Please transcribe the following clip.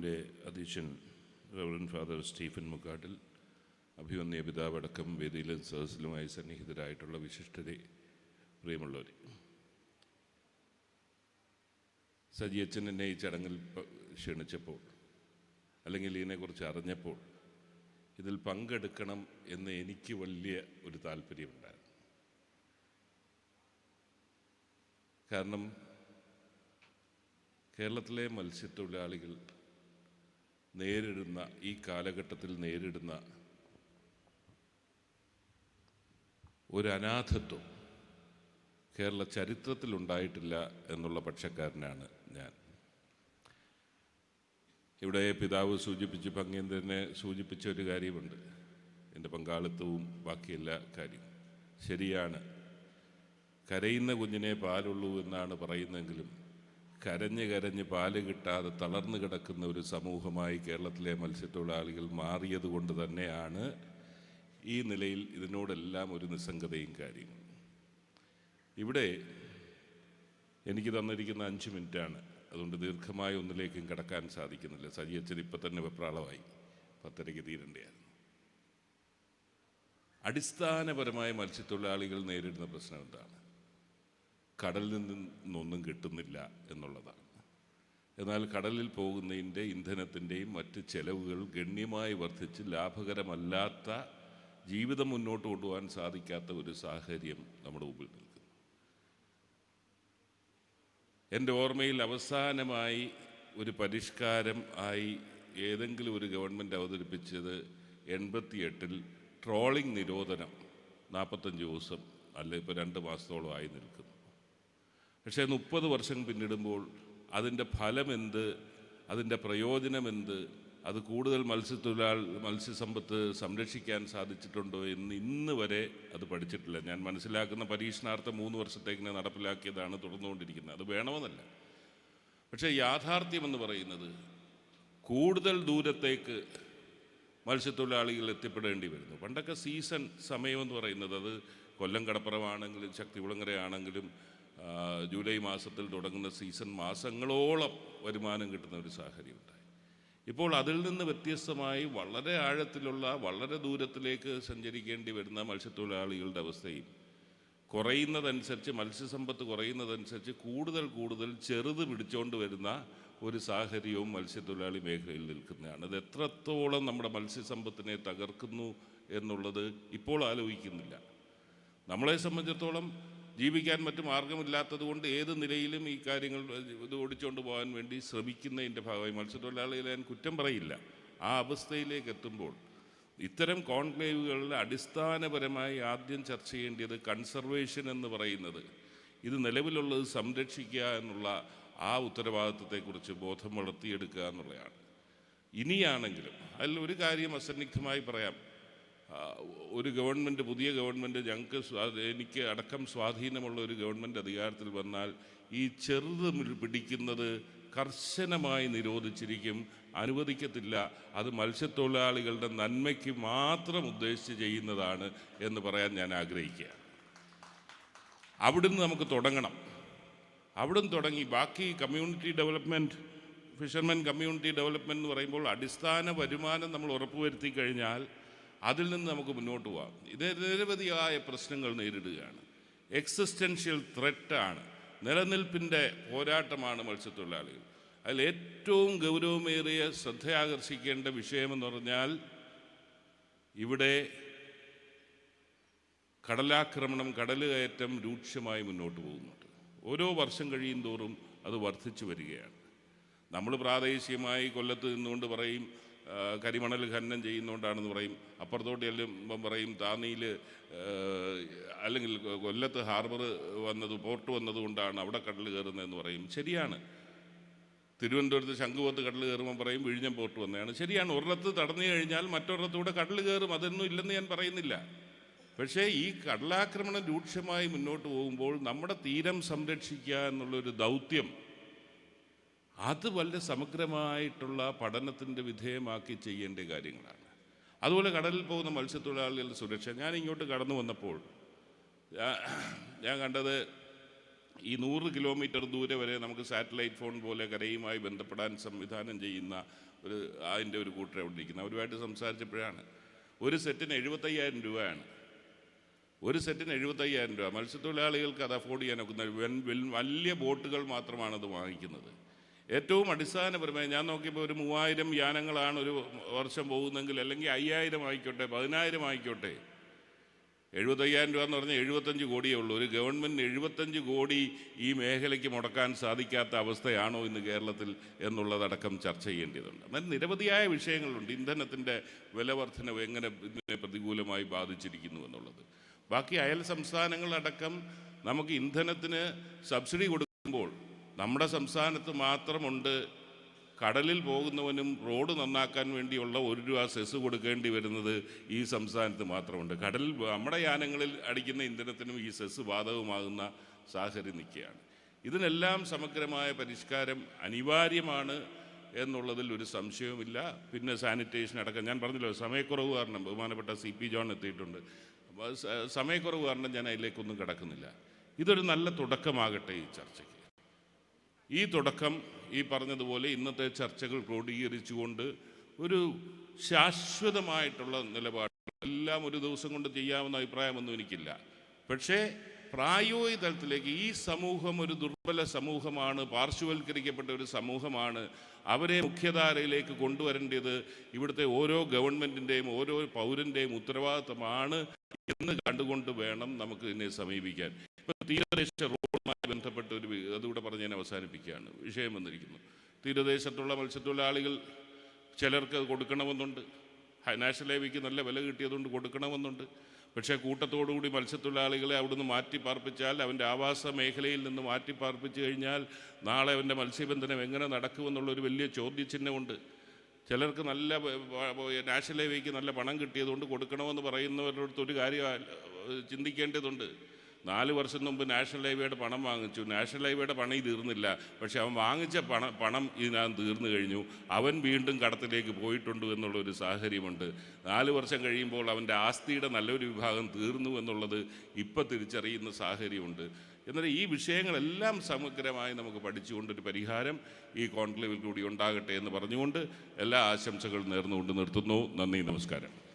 ബന്ധുവിലെ അധ്യക്ഷൻ reverend father Stephen മുക്കാട്ടിൽ, അഭിവന്യ പിതാവടക്കം വേദിയിലും സദസ്സിലുമായി സന്നിഹിതരായിട്ടുള്ള വിശിഷ്ടരെ, പ്രിയമുള്ളവർ, സജി അച്ഛൻ എന്നെ ഈ ചടങ്ങിൽ ക്ഷണിച്ചപ്പോൾ, അല്ലെങ്കിൽ ഇതിനെക്കുറിച്ച് അറിഞ്ഞപ്പോൾ, ഇതിൽ പങ്കെടുക്കണം എന്ന് എനിക്ക് വലിയ ഒരു താല്പര്യമുണ്ടായിരുന്നു. കാരണം കേരളത്തിലെ മത്സ്യത്തൊഴിലാളികൾ നേരിടുന്ന ഈ കാലഘട്ടത്തിൽ നേരിടുന്ന ഒരു അനാഥത്വം കേരള ചരിത്രത്തിലുണ്ടായിട്ടില്ല എന്നുള്ള പക്ഷക്കാരനാണ് ഞാൻ. ഇവിടെ പിതാവ് സൂചിപ്പിച്ച്, ഭംഗേന്ദ്രനെ സൂചിപ്പിച്ച ഒരു കാര്യമുണ്ട്, എൻ്റെ പങ്കാളിത്തവും ബാക്കിയെല്ലാ കാര്യവും ശരിയാണ്. കരയുന്ന കുഞ്ഞിനെ പാലുള്ളൂ എന്നാണ് പറയുന്നതെങ്കിലും കരഞ്ഞ് കരഞ്ഞ് പാല് കിട്ടാതെ തളർന്നു കിടക്കുന്ന ഒരു സമൂഹമായി കേരളത്തിലെ മത്സ്യത്തൊഴിലാളികൾ മാറിയത് കൊണ്ട് തന്നെയാണ് ഈ നിലയിൽ ഇതിനോടെല്ലാം ഒരു നിസ്സംഗതയും കാര്യങ്ങളും. ഇവിടെ എനിക്ക് തന്നിരിക്കുന്ന 5 മിനിറ്റാണ്, അതുകൊണ്ട് ദീർഘമായ ഒന്നിലേക്കും കിടക്കാൻ സാധിക്കുന്നില്ല. സജി അച്ഛൻ ഇപ്പം തന്നെ വെപ്രാളമായി, 10:30 തീരേണ്ടതായിരുന്നു. അടിസ്ഥാനപരമായ മത്സ്യത്തൊഴിലാളികൾ നേരിടുന്ന പ്രശ്നം എന്താണ്? കടലിൽ നിന്നൊന്നും കിട്ടുന്നില്ല എന്നുള്ളതാണ്. എന്നാൽ കടലിൽ പോകുന്നതിൻ്റെ ഇന്ധനത്തിൻ്റെയും മറ്റ് ചെലവുകൾ ഗണ്യമായി വർദ്ധിച്ച് ലാഭകരമല്ലാത്ത ജീവിതം മുന്നോട്ട് കൊണ്ടുപോകാൻ സാധിക്കാത്ത ഒരു സാഹചര്യം നമ്മുടെ മുമ്പിൽ നിൽക്കുന്നു. എൻ്റെ ഓർമ്മയിൽ അവസാനമായി ഒരു പരിഷ്കാരം ആയി ഏതെങ്കിലും ഒരു ഗവൺമെൻറ് അവതരിപ്പിച്ചത് 88-ൽ ട്രോളിംഗ് നിരോധനം 45 ദിവസം, അല്ല ഇപ്പോൾ 2 മാസത്തോളം ആയി നിൽക്കുന്നു. പക്ഷേ 30 വർഷം പിന്നിടുമ്പോൾ അതിൻ്റെ ഫലമെന്ത്, അതിൻ്റെ പ്രയോജനമെന്ത്, അത് കൂടുതൽ മത്സ്യസമ്പത്ത് സംരക്ഷിക്കാൻ സാധിച്ചിട്ടുണ്ടോ എന്ന് ഇന്ന് വരെ അത് പഠിച്ചിട്ടില്ല. ഞാൻ മനസ്സിലാക്കുന്ന പരീക്ഷണാർത്ഥം 3 വർഷത്തേക്കിനെ നടപ്പിലാക്കിയതാണ്, തുടർന്നുകൊണ്ടിരിക്കുന്നത്. അത് വേണമെന്നല്ല. പക്ഷേ യാഥാർത്ഥ്യമെന്ന് പറയുന്നത് കൂടുതൽ ദൂരത്തേക്ക് മത്സ്യത്തൊഴിലാളികൾ എത്തിപ്പെടേണ്ടി വരുന്നു. പണ്ടൊക്കെ സീസൺ സമയമെന്ന് പറയുന്നത്, അത് കൊല്ലം കടപ്പുറമാണെങ്കിലും ശക്തികുളങ്ങരയാണെങ്കിലും ജൂലൈ മാസത്തിൽ തുടങ്ങുന്ന സീസൺ മാസങ്ങളോളം വരുമാനം കിട്ടുന്ന ഒരു സാഹചര്യം ഉണ്ടായി. ഇപ്പോൾ അതിൽ നിന്ന് വ്യത്യസ്തമായി വളരെ ആഴത്തിലുള്ള, വളരെ ദൂരത്തിലേക്ക് സഞ്ചരിക്കേണ്ടി വരുന്ന മത്സ്യത്തൊഴിലാളികളുടെ അവസ്ഥയും കുറയുന്നതനുസരിച്ച്, മത്സ്യസമ്പത്ത് കുറയുന്നതനുസരിച്ച് കൂടുതൽ ചെറുത് പിടിച്ചുകൊണ്ട് വരുന്ന ഒരു സാഹചര്യവും മത്സ്യത്തൊഴിലാളി മേഖലയിൽ നിൽക്കുന്നതാണ്. അത് എത്രത്തോളം നമ്മുടെ മത്സ്യസമ്പത്തിനെ തകർക്കുന്നു എന്നുള്ളത് ഇപ്പോൾ ആലോചിക്കുന്നില്ല. നമ്മളെ സംബന്ധിച്ചിടത്തോളം ജീവിക്കാൻ മറ്റു മാർഗമില്ലാത്തത് കൊണ്ട് ഏത് നിലയിലും ഈ കാര്യങ്ങൾ ഇത് ഓടിച്ചുകൊണ്ട് പോകാൻ വേണ്ടി ശ്രമിക്കുന്നതിൻ്റെ ഭാഗമായി മത്സ്യത്തൊഴിലാളികളെ ഞാൻ കുറ്റം പറയില്ല. ആ അവസ്ഥയിലേക്ക് എത്തുമ്പോൾ ഇത്തരം കോൺക്ലേവുകളിൽ അടിസ്ഥാനപരമായി ആദ്യം ചർച്ച ചെയ്യേണ്ടത് കൺസർവേഷൻ എന്ന് പറയുന്നത്, ഇത് നിലവിലുള്ളത് സംരക്ഷിക്കുക എന്നുള്ള ആ ഉത്തരവാദിത്വത്തെക്കുറിച്ച് ബോധം വളർത്തിയെടുക്കുക എന്നുള്ളതാണ്. ഇനിയാണെങ്കിലും അതിൽ ഒരു കാര്യം അസന്നിഗ്ധമായി പറയാം. ഒരു ഗവൺമെൻറ്, പുതിയ ഗവൺമെൻറ്, എനിക്ക് അടക്കം സ്വാധീനമുള്ള ഒരു ഗവൺമെൻറ് അധികാരത്തിൽ വന്നാൽ ഈ ചെറുത് പിടിക്കുന്നത് കർശനമായി നിരോധിച്ചിരിക്കും, അനുവദിക്കത്തില്ല. അത് മത്സ്യത്തൊഴിലാളികളുടെ നന്മയ്ക്ക് മാത്രം ഉദ്ദേശിച്ച് ചെയ്യുന്നതാണ് എന്ന് പറയാൻ ഞാൻ ആഗ്രഹിക്കുകയാണ്. അവിടുന്ന് നമുക്ക് തുടങ്ങണം. അവിടുന്ന് തുടങ്ങി ബാക്കി community development, fishermen community development എന്ന് പറയുമ്പോൾ അടിസ്ഥാന വരുമാനം നമ്മൾ ഉറപ്പുവരുത്തി കഴിഞ്ഞാൽ അതിൽ നിന്ന് നമുക്ക് മുന്നോട്ട് പോകാം. ഇത് നിരവധിയായ പ്രശ്നങ്ങൾ നേരിടുകയാണ്. എക്സിസ്റ്റൻഷ്യൽ ത്രെറ്റാണ്, നിലനിൽപ്പിൻ്റെ പോരാട്ടമാണ് മത്സ്യത്തൊഴിലാളികൾ. അതിൽ ഏറ്റവും ഗൗരവമേറിയ ശ്രദ്ധയാകർഷിക്കേണ്ട വിഷയമെന്ന് പറഞ്ഞാൽ ഇവിടെ കടലാക്രമണം, കടലുകയറ്റം രൂക്ഷമായി മുന്നോട്ട് പോകുന്നുണ്ട്. ഓരോ വർഷം കഴിയും തോറും അത് വർദ്ധിച്ചു വരികയാണ്. നമ്മൾ പ്രാദേശികമായി കൊല്ലത്ത് നിന്നുകൊണ്ട് പറയും കരിമണൽ ഖനനം ചെയ്യുന്നതുകൊണ്ടാണെന്ന് പറയും. അപ്പുറത്തോട്ട് ചെല്ലുമ്പം പറയും താന്നിയിൽ അല്ലെങ്കിൽ കൊല്ലത്ത് ഹാർബർ പോർട്ട് വന്നതുകൊണ്ടാണ് അവിടെ കടൽ കയറുന്നതെന്ന് പറയും. ശരിയാണ്. തിരുവനന്തപുരത്ത് ശംഖുപുരത്ത് കടൽ കയറുമ്പം പറയും വിഴിഞ്ഞം പോർട്ട് വന്നതാണ്. ശരിയാണ്. ഒരിടത്ത് തടഞ്ഞു കഴിഞ്ഞാൽ മറ്റൊരിടത്തൂടെ കടൽ കയറും, അതൊന്നും ഇല്ലെന്ന് ഞാൻ പറയുന്നില്ല. പക്ഷേ ഈ കടലാക്രമണം രൂക്ഷമായി മുന്നോട്ട് പോകുമ്പോൾ നമ്മുടെ തീരം സംരക്ഷിക്കുക എന്നുള്ളൊരു ദൗത്യം, അത് വളരെ സമഗ്രമായിട്ടുള്ള പഠനത്തിൻ്റെ വിധേയമാക്കി ചെയ്യേണ്ട കാര്യങ്ങളാണ്. അതുപോലെ കടലിൽ പോകുന്ന മത്സ്യത്തൊഴിലാളികളുടെ സുരക്ഷ. ഞാൻ ഇങ്ങോട്ട് കടന്നു വന്നപ്പോൾ ഞാൻ കണ്ടത് ഈ 100 കിലോമീറ്റർ ദൂരെ വരെ നമുക്ക് സാറ്റലൈറ്റ് ഫോൺ പോലെ കരയുമായി ബന്ധപ്പെടാൻ സംവിധാനം ചെയ്യുന്ന അതിൻ്റെ ഒരു കൂട്ടർ അവിടെ ഇരിക്കുന്നത്. അവരുമായിട്ട് സംസാരിച്ചപ്പോഴാണ് ഒരു സെറ്റിന് 75,000 രൂപയാണ്. ഒരു സെറ്റിന് 75,000 രൂപ. മത്സ്യത്തൊഴിലാളികൾക്ക് അത് അഫോർഡ് ചെയ്യാനൊക്കുന്ന വലിയ ബോട്ടുകൾ മാത്രമാണത് വാങ്ങിക്കുന്നത്. ഏറ്റവും അടിസ്ഥാനപരമായി ഞാൻ നോക്കിയപ്പോൾ ഒരു 3000 യാനങ്ങളാണ് ഒരു വർഷം പോകുന്നതെങ്കിൽ, അല്ലെങ്കിൽ 5000 ആയിക്കോട്ടെ 10000 ആയിക്കോട്ടെ, 75,000 രൂപ എന്ന് പറഞ്ഞാൽ 75 കോടിയേ ഉള്ളൂ. ഒരു ഗവൺമെൻറ് 75 കോടി ഈ മേഖലയ്ക്ക് മുടക്കാൻ സാധിക്കാത്ത അവസ്ഥയാണോ ഇന്ന് കേരളത്തിൽ എന്നുള്ളതടക്കം ചർച്ച ചെയ്യേണ്ടതുണ്ട്. എന്നാൽ നിരവധിയായ വിഷയങ്ങളുണ്ട്. ഇന്ധനത്തിൻ്റെ വിലവർദ്ധനവ് എങ്ങനെ ഇതിനെ പ്രതികൂലമായി ബാധിച്ചിരിക്കുന്നു എന്നുള്ളത്. ബാക്കി അയൽ സംസ്ഥാനങ്ങളടക്കം നമുക്ക് ഇന്ധനത്തിന് സബ്സിഡി കൊടുക്കുമ്പോൾ നമ്മുടെ സംസ്ഥാനത്ത് മാത്രമുണ്ട് കടലിൽ പോകുന്നവനും റോഡ് നന്നാക്കാൻ വേണ്ടിയുള്ള 1 രൂപ സെസ് കൊടുക്കേണ്ടി വരുന്നത് ഈ സംസ്ഥാനത്ത് മാത്രമുണ്ട്. കടലിൽ നമ്മുടെ യാനങ്ങളിൽ അടിക്കുന്ന ഇന്ധനത്തിനും ഈ സെസ് ബാധകമാകുന്ന സാഹചര്യം നിൽക്കുകയാണ്. ഇതിനെല്ലാം സമഗ്രമായ പരിഷ്കാരം അനിവാര്യമാണ് എന്നുള്ളതിൽ ഒരു സംശയവുമില്ല. പിന്നെ സാനിറ്റേഷൻ അടക്കം ഞാൻ പറഞ്ഞല്ലോ, സമയക്കുറവ് കാരണം ബഹുമാനപ്പെട്ട CP ജോൺ എത്തിയിട്ടുണ്ട്. സമയക്കുറവ് കാരണം ഞാൻ അതിലേക്കൊന്നും കിടക്കുന്നില്ല. ഇതൊരു നല്ല തുടക്കമാകട്ടെ ഈ ചർച്ചയ്ക്ക്. ഈ തുടക്കം ഈ പറഞ്ഞതുപോലെ ഇന്നത്തെ ചർച്ചകൾ ക്രോഡീകരിച്ചുകൊണ്ട് ഒരു ശാശ്വതമായിട്ടുള്ള നിലപാട് എല്ലാം ഒരു ദിവസം കൊണ്ട് ചെയ്യാവുന്ന അഭിപ്രായമൊന്നും എനിക്കില്ല. പക്ഷേ പ്രായോഗിക തലത്തിലേക്ക് ഈ സമൂഹം ഒരു ദുർബല സമൂഹമാണ്, പാർശ്വവൽക്കരിക്കപ്പെട്ട ഒരു സമൂഹമാണ്. അവരെ മുഖ്യധാരയിലേക്ക് കൊണ്ടുവരേണ്ടത് ഇവിടുത്തെ ഓരോ ഗവൺമെൻറ്റിൻ്റെയും ഓരോ പൗരൻ്റെയും ഉത്തരവാദിത്തമാണ് എന്ന് കണ്ടുകൊണ്ട് വേണം നമുക്ക് ഇതിനെ സമീപിക്കാൻ. ഇപ്പോൾ തീരദേശ റോഡുമായി ബന്ധപ്പെട്ട് അതുകൂടെ പറഞ്ഞ് ഞാൻ അവസാനിപ്പിക്കുകയാണ്. വിഷയം വന്നിരിക്കുന്നു. തീരദേശത്തുള്ള മത്സ്യത്തൊഴിലാളികൾ ചിലർക്ക് കൊടുക്കണമെന്നുണ്ട്. നാഷണൽ ഹൈവേക്ക് നല്ല വില കിട്ടിയതുകൊണ്ട് കൊടുക്കണമെന്നുണ്ട്. പക്ഷേ കൂട്ടത്തോടുകൂടി മത്സ്യത്തൊഴിലാളികളെ അവിടുന്ന് മാറ്റിപ്പാർപ്പിച്ചാൽ, അവൻ്റെ ആവാസ മേഖലയിൽ നിന്ന് മാറ്റിപ്പാർപ്പിച്ച് കഴിഞ്ഞാൽ നാളെ അവൻ്റെ മത്സ്യബന്ധനം എങ്ങനെ നടക്കുമെന്നുള്ളൊരു വലിയ ചോദ്യചിഹ്നമുണ്ട്. ചിലർക്ക് നല്ല നാഷണൽ ഹൈവേക്ക് നല്ല പണം കിട്ടിയതുകൊണ്ട് കൊടുക്കണമെന്ന് പറയുന്നവരുടെ അടുത്ത് ഒരു കാര്യം ചിന്തിക്കേണ്ടതുണ്ട്. 4 വർഷം മുമ്പ് നാഷണൽ ഹൈവേയുടെ പണം വാങ്ങിച്ചു. നാഷണൽ ഹൈവേയുടെ പണം തീർന്നില്ല. പക്ഷെ അവൻ വാങ്ങിച്ച പണം ഇതിനകം തീർന്നു കഴിഞ്ഞു. അവൻ വീണ്ടും കടത്തിലേക്ക് പോയിട്ടുണ്ട് എന്നുള്ളൊരു സാഹചര്യമുണ്ട്. 4 വർഷം കഴിയുമ്പോൾ അവൻ്റെ ആസ്തിയുടെ നല്ലൊരു വിഭാഗം തീർന്നു എന്നുള്ളത് ഇപ്പം തിരിച്ചറിയുന്ന സാഹചര്യമുണ്ട്. എന്നാൽ ഈ വിഷയങ്ങളെല്ലാം സമഗ്രമായി നമുക്ക് പഠിച്ചുകൊണ്ടൊരു പരിഹാരം ഈ കോൺക്ലേവിൽ കൂടി ഉണ്ടാകട്ടെ എന്ന് പറഞ്ഞുകൊണ്ട് എല്ലാ ആശംസകളും നേർന്നുകൊണ്ട് നിർത്തുന്നു. നന്ദി, നമസ്കാരം.